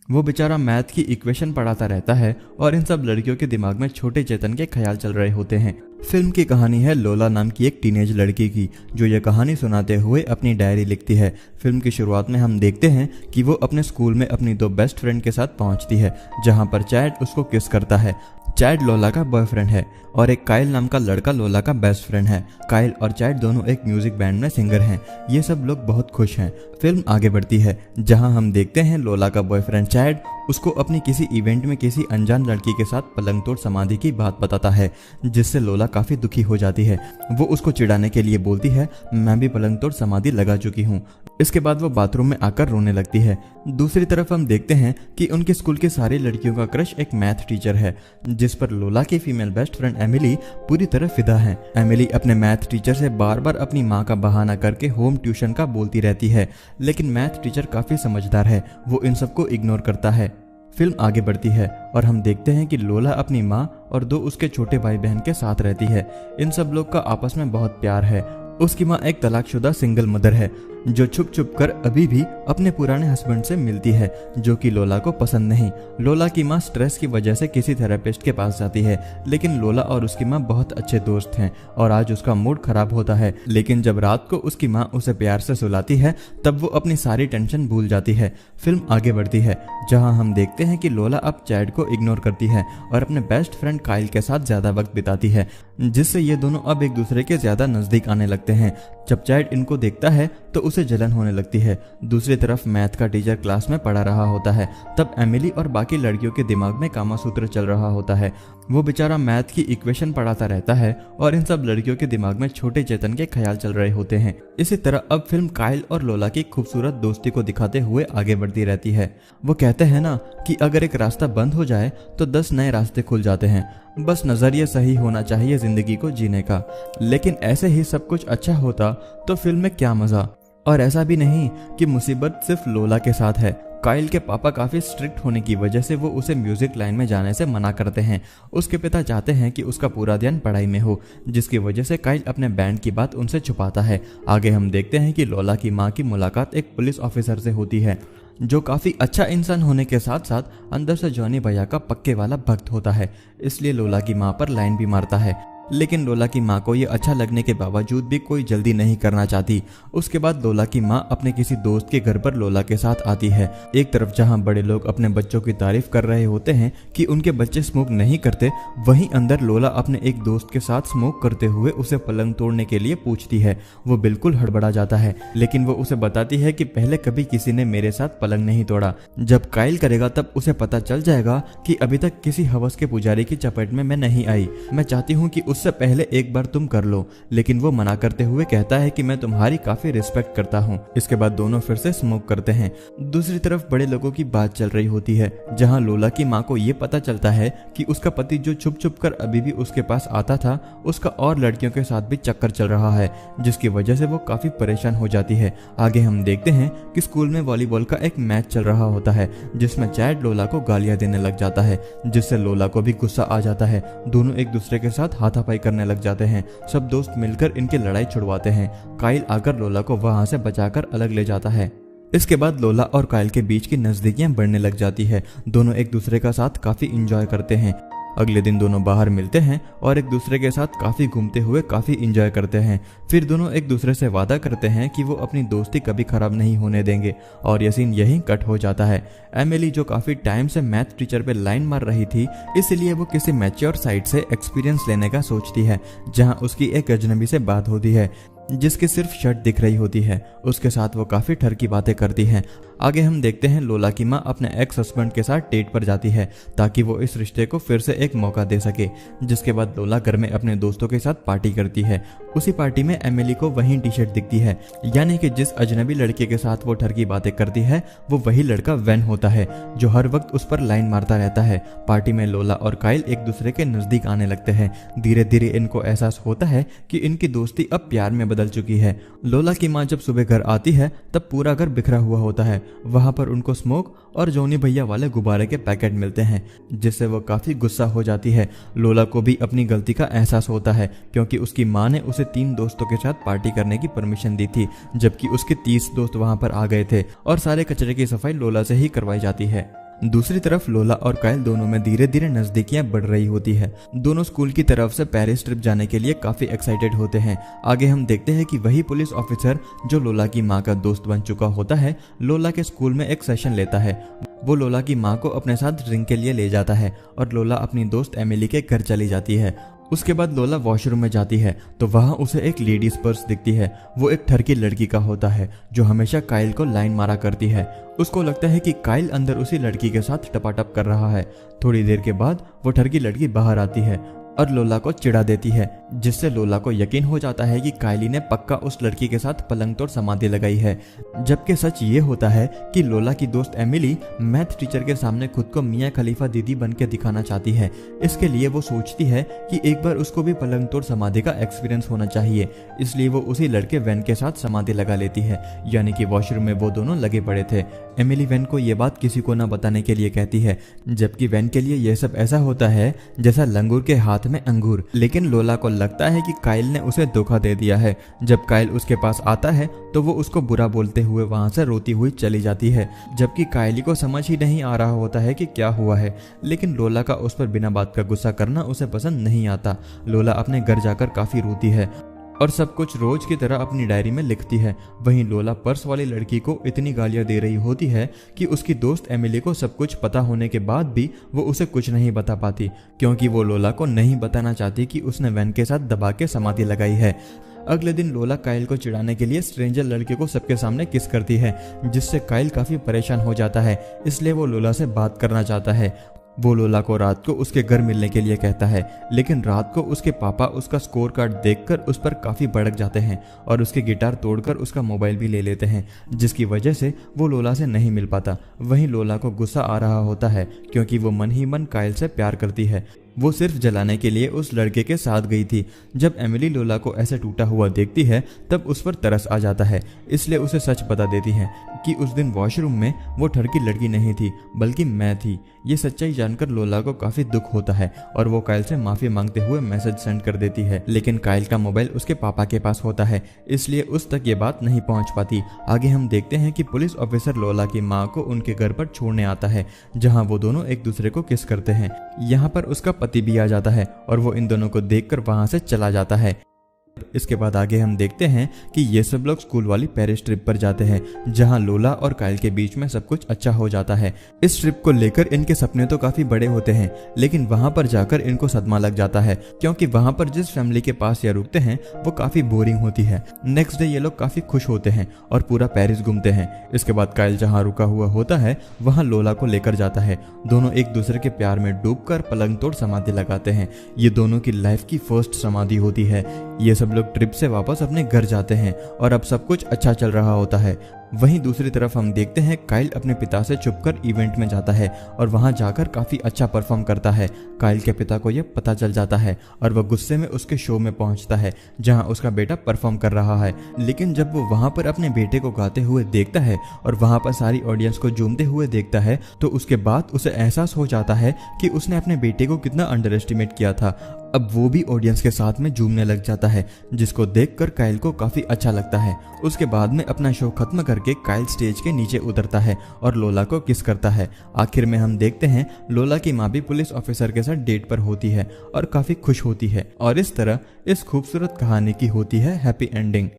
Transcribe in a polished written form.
वो बेचारा मैथ की इक्वेशन पढ़ाता रहता है और इन सब लड़कियों के दिमाग में छोटे चेतन के ख्याल चल रहे होते हैं। फिल्म की कहानी है लोला नाम की एक टीनेज लड़की की, जो ये कहानी सुनाते हुए अपनी डायरी लिखती है। फिल्म की शुरुआत में हम देखते हैं कि वो अपने स्कूल में अपनी दो बेस्ट फ्रेंड के साथ पहुंचती है, जहां पर चैड उसको किस करता है। चैड लोला का बॉयफ्रेंड है और एक काइल नाम का लड़का लोला का बेस्ट फ्रेंड है। काइल और चैड दोनों एक म्यूजिक बैंड में सिंगर हैं। ये सब लोग बहुत खुश हैं। फिल्म आगे बढ़ती है, जहां हम देखते हैं लोला का बॉयफ्रेंड चैड उसको अपनी किसी इवेंट में किसी अनजान लड़की के साथ पलंग तोड़ समाधि की बात बताता है, जिससे लोला काफी दुखी हो जाती है। वो उसको चिढ़ाने के लिए बोलती है, मैं भी पलंग तोड़ समाधि लगा चुकी हूँ। इसके बाद वो बाथरूम में आकर रोने लगती है। दूसरी तरफ हम देखते हैं कि उनके स्कूल की सारी लड़कियों का क्रश एक मैथ टीचर है, जिस पर लोला की फीमेल बेस्ट फ्रेंड एमिली पूरी तरह फिदा है। एमिली अपने मैथ टीचर से बार बार अपनी माँ का बहाना करके होम ट्यूशन का बोलती रहती है, लेकिन मैथ टीचर काफी समझदार है, वो इन सबको इग्नोर करता है। फिल्म आगे बढ़ती है और हम देखते हैं कि लोला अपनी माँ और दो उसके छोटे भाई बहन के साथ रहती है। इन सब लोग का आपस में बहुत प्यार है। उसकी माँ एक तलाकशुदा सिंगल मदर है, जो छुप छुप कर अभी भी अपने पुराने हस्बैंड से मिलती है, जो कि लोला को पसंद नहीं। लोला की माँ स्ट्रेस की वजह से किसी थेरेपिस्ट के पास जाती है, लेकिन लोला और उसकी माँ बहुत अच्छे दोस्त हैं और आज उसका मूड खराब होता है। लेकिन जब रात को उसकी माँ उसे प्यार से सुलाती है, तब वो अपनी सारी टेंशन भूल जाती है। फिल्म आगे बढ़ती है, जहाँ हम देखते हैं कि लोला अब चैड को इग्नोर करती है और अपने बेस्ट फ्रेंड काइल के साथ ज्यादा वक्त बिताती है, जिससे ये दोनों अब एक दूसरे के ज्यादा नजदीक आने लगते हैं। जब चैड इनको देखता है तो उसे जलन होने लगती है। दूसरी तरफ मैथ का टीचर क्लास में पढ़ा रहा होता है, तब एमिली और बाकी लड़कियों के दिमाग में कामासूत्र चल रहा होता है। वो बेचारा मैथ की इक्वेशन पढ़ाता रहता है और इन सब लड़कियों के दिमाग में छोटे चेतन के ख्याल चल रहे होते हैं। इसी तरह अब फिल्म काइल और लोला की खूबसूरत दोस्ती को दिखाते हुए आगे बढ़ती रहती है। वो कहते हैं ना कि अगर एक रास्ता बंद हो जाए तो 10 नए रास्ते खुल जाते हैं, बस नजरिया सही होना चाहिए जिंदगी को जीने का। लेकिन ऐसे ही सब कुछ अच्छा होता तो फिल्म में क्या मजा। और ऐसा भी नहीं कि मुसीबत सिर्फ लोला के साथ है। काइल के पापा काफी स्ट्रिक्ट होने की वजह से वो उसे म्यूजिक लाइन में जाने से मना करते हैं। उसके पिता चाहते हैं कि उसका पूरा ध्यान पढ़ाई में हो, जिसकी वजह से काइल अपने बैंड की बात उनसे छुपाता है। आगे हम देखते हैं कि लोला की माँ की मुलाकात एक पुलिस ऑफिसर से होती है, जो काफी अच्छा इंसान होने के साथ साथ अंदर से जॉनी भैया का पक्के वाला भक्त होता है। इसलिए लोला की माँ पर लाइन भी मारता है, लेकिन लोला की माँ को ये अच्छा लगने के बावजूद भी कोई जल्दी नहीं करना चाहती। उसके बाद लोला की माँ अपने किसी दोस्त के घर पर लोला के साथ आती है। एक तरफ जहाँ बड़े लोग अपने बच्चों की तारीफ कर रहे होते हैं कि उनके बच्चे स्मोक नहीं करते, वहीं अंदर लोला अपने एक दोस्त के साथ स्मोक करते हुए उसे पलंग तोड़ने के लिए पूछती है। वो बिल्कुल हड़बड़ा जाता है, लेकिन वो उसे बताती है कि पहले कभी किसी ने मेरे साथ पलंग नहीं तोड़ा। जब काइल करेगा तब उसे पता चल जाएगा कि अभी तक किसी हवस के पुजारी की चपेट में मैं नहीं आई। मैं चाहती हूँ कि उससे पहले एक बार तुम कर लो, लेकिन वो मना करते हुए कहता है कि मैं तुम्हारी काफी रिस्पेक्ट करता हूँ। इसके बाद दोनों फिर से स्मोक करते हैं। दूसरी तरफ बड़े लोगों की बात चल रही होती है, जहाँ लोला की माँ को ये पता चलता है कि उसका पति जो छुप छुप कर अभी भी उसके पास आता था, उसका और लड़कियों के साथ भी चक्कर चल रहा है, जिसकी वजह से वो काफी परेशान हो जाती है। आगे हम देखते हैं कि स्कूल में वॉलीबॉल का एक मैच चल रहा होता है, जिसमें चैड लोला को गालियां देने लग जाता है, जिससे लोला को भी गुस्सा आ जाता है। दोनों एक दूसरे के साथ हाथापाई करने लग जाते हैं। सब दोस्त मिलकर इनकी लड़ाई छुड़वाते हैं। काइल आकर लोला को वहां से बचाकर अलग ले जाता है। इसके बाद लोला और काइल के बीच की नजदीकियां बढ़ने लग जाती है। दोनों एक दूसरे का साथ काफी इंजॉय करते हैं। अगले दिन दोनों बाहर मिलते हैं और एक दूसरे के साथ काफी घूमते हुए काफी इंजॉय करते हैं। फिर दोनों एक दूसरे से वादा करते हैं कि वो अपनी दोस्ती कभी खराब नहीं होने देंगे, और ये सीन यहीं कट हो जाता है। एमिली, जो काफी टाइम से मैथ टीचर पे लाइन मार रही थी, इसलिए वो किसी मैच्योर साइड से एक्सपीरियंस लेने का सोचती है, जहाँ उसकी एक अजनबी से बात होती है जिसकी सिर्फ शर्ट दिख रही होती है। उसके साथ वो काफी ठर की बातें करती हैं। आगे हम देखते हैं लोला की माँ अपने एक्स हस्बैंड के साथ डेट पर जाती है, ताकि वो इस रिश्ते को फिर से एक मौका दे सके। जिसके बाद लोला घर में अपने दोस्तों के साथ पार्टी करती है। उसी पार्टी में एमिली को वही टी शर्ट दिखती है, यानी कि जिस अजनबी लड़के के साथ वो ठर की बातें करती है, वो वही लड़का वैन होता है, जो हर वक्त उस पर लाइन मारता रहता है। पार्टी में लोला और काइल एक दूसरे के नजदीक आने लगते हैं। धीरे धीरे इनको एहसास होता है कि इनकी दोस्ती अब प्यार में बदल चुकी है। लोला की माँ जब सुबह घर आती है, तब पूरा घर बिखरा हुआ होता है। वहां पर उनको स्मोक और जॉनी भैया वाले गुब्बारे के पैकेट मिलते हैं, जिससे वो काफी गुस्सा हो जाती है। लोला को भी अपनी गलती का एहसास होता है, क्योंकि उसकी माँ ने उसे 3 दोस्तों के साथ पार्टी करने की परमिशन दी थी, जबकि उसके 30 दोस्त वहां पर आ गए थे और सारे कचरे की सफाई लोला से ही करवाई जाती है। दूसरी तरफ लोला और कायल दोनों में धीरे धीरे नजदीकियां बढ़ रही होती है। दोनों स्कूल की तरफ से पेरिस ट्रिप जाने के लिए काफी एक्साइटेड होते हैं। आगे हम देखते हैं कि वही पुलिस ऑफिसर जो लोला की माँ का दोस्त बन चुका होता है, लोला के स्कूल में एक सेशन लेता है। वो लोला की माँ को अपने साथ ड्रिंक के लिए ले जाता है और लोला अपनी दोस्त एमिली के घर चली जाती है। उसके बाद लोला वॉशरूम में जाती है तो वहां उसे एक लेडीज पर्स दिखती है। वो एक ठरकी लड़की का होता है जो हमेशा कायल को लाइन मारा करती है। उसको लगता है कि कायल अंदर उसी लड़की के साथ टपाटप कर रहा है। थोड़ी देर के बाद वो ठरकी लड़की बाहर आती है और लोला को चिढ़ा देती है, जिससे लोला को यकीन हो जाता है कि कायली ने पक्का उस लड़की के साथ पलंग तोड़ समाधि लगाई है। जबकि सच ये होता है कि लोला की दोस्त एमिली मैथ टीचर के सामने खुद को मियां खलीफा दीदी बन के दिखाना चाहती है। इसके लिए वो सोचती है कि एक बार उसको भी पलंग तोड़ समाधि का एक्सपीरियंस होना चाहिए, इसलिए वो उसी लड़के वैन के साथ समाधि लगा लेती है। यानी कि वॉशरूम में वो दोनों लगे पड़े थे। एमिली वैन को ये बात किसी को ना बताने के लिए कहती है, जबकि वैन के लिए यह सब ऐसा होता है जैसा लंगूर के हाथ में अंगूर। लेकिन लोला को लगता है कि कायल ने उसे धोखा दे दिया है। जब कायल उसके पास आता है तो वो उसको बुरा बोलते हुए वहां से रोती हुई चली जाती है, जबकि कायली को समझ ही नहीं आ रहा होता है कि क्या हुआ है। लेकिन लोला का उस पर बिना बात का गुस्सा करना उसे पसंद नहीं आता। लोला अपने घर जाकर काफी रोती है और सब कुछ रोज की तरह अपनी डायरी में लिखती है। वहीं लोला पर्स वाली लड़की को इतनी गालियां दे रही होती है कि उसकी दोस्त एमिली को सब कुछ पता होने के बाद भी वो उसे कुछ नहीं बता पाती, क्योंकि वो लोला को नहीं बताना चाहती कि उसने वैन के साथ दबा के समाधि लगाई है। अगले दिन लोला कायल को चिढ़ाने के लिए स्ट्रेंजर लड़के को सबके सामने किस करती है, जिससे कायल काफी परेशान हो जाता है। इसलिए वो लोला से बात करना चाहता है। वो लोला को रात को उसके घर मिलने के लिए कहता है, लेकिन रात को उसके पापा उसका स्कोर कार्ड देखकर उस पर काफी भड़क जाते हैं और उसके गिटार तोड़कर उसका मोबाइल भी ले लेते हैं, जिसकी वजह से वो लोला से नहीं मिल पाता। वहीं लोला को गुस्सा आ रहा होता है क्योंकि वो मन ही मन कायल से प्यार करती है। वो सिर्फ जलाने के लिए उस लड़के के साथ गई थी। जब एमिली लोला को ऐसे टूटा हुआ देखती है तब उस पर तरस आ जाता है, इसलिए उसे सच बता देती है कि उस दिन वॉशरूम में वो ठरकी लड़की नहीं थी बल्कि मैं थी। ये सच्चाई जानकर लोला को काफी दुख होता है और वो कायल से माफी मांगते हुए मैसेज सेंड कर देती है। लेकिन कायल का मोबाइल उसके पापा के पास होता है, इसलिए उस तक ये बात नहीं पहुंच पाती। आगे हम देखते हैं कि पुलिस ऑफिसर लोला की माँ को उनके घर पर छोड़ने आता है, जहाँ वो दोनों एक दूसरे को किस करते हैं। यहाँ पर उसका पति भी आ जाता है और वो इन दोनों को देखकर वहां से चला जाता है। इसके बाद आगे हम देखते हैं कि ये सब लोग स्कूल वाली पेरिस ट्रिप पर जाते हैं, जहां लोला और कायल के बीच में सब कुछ अच्छा हो जाता है। इस ट्रिप को लेकर इनके सपने तो काफी बड़े होते हैं, लेकिन वहां पर जाकर इनको सदमा लग जाता है, क्योंकि वहां पर जिस फैमिली के पास ये रुकते हैं वो काफी बोरिंग होती है। नेक्स्ट डे ये लोग काफी खुश होते हैं और पूरा पेरिस घूमते हैं। इसके बाद कायल जहाँ रुका हुआ होता है वहां लोला को लेकर जाता है। दोनों एक दूसरे के प्यार में डूबकर पलंग तोड़ समाधि लगाते हैं। ये दोनों की लाइफ की फर्स्ट समाधि होती है। ये सब लोग ट्रिप से वापस अपने घर जाते हैं और अब सब कुछ अच्छा चल रहा होता है। वहीं दूसरी तरफ हम देखते हैं कायल अपने पिता से छुपकर इवेंट में जाता है और वहां जाकर काफी अच्छा परफॉर्म करता है। कायल के पिता को यह पता चल जाता है और वह गुस्से में उसके शो में पहुंचता है जहां उसका बेटा परफॉर्म कर रहा है। लेकिन जब वो वहां पर अपने बेटे को गाते हुए देखता है और वहां पर सारी ऑडियंस को झूमते हुए देखता है तो उसके बाद उसे एहसास हो जाता है कि उसने अपने बेटे को कितना अंडर एस्टिमेट किया था। अब वो भी ऑडियंस के साथ में झूमने लग जाता है, जिसको देखकर कायल को काफी अच्छा लगता है। उसके बाद में अपना शो खत्म करके कायल स्टेज के नीचे उतरता है और लोला को किस करता है। आखिर में हम देखते हैं लोला की माँ भी पुलिस ऑफिसर के साथ डेट पर होती है और काफी खुश होती है और इस तरह इस खूबसूरत कहानी की होती है हैप्पी एंडिंग।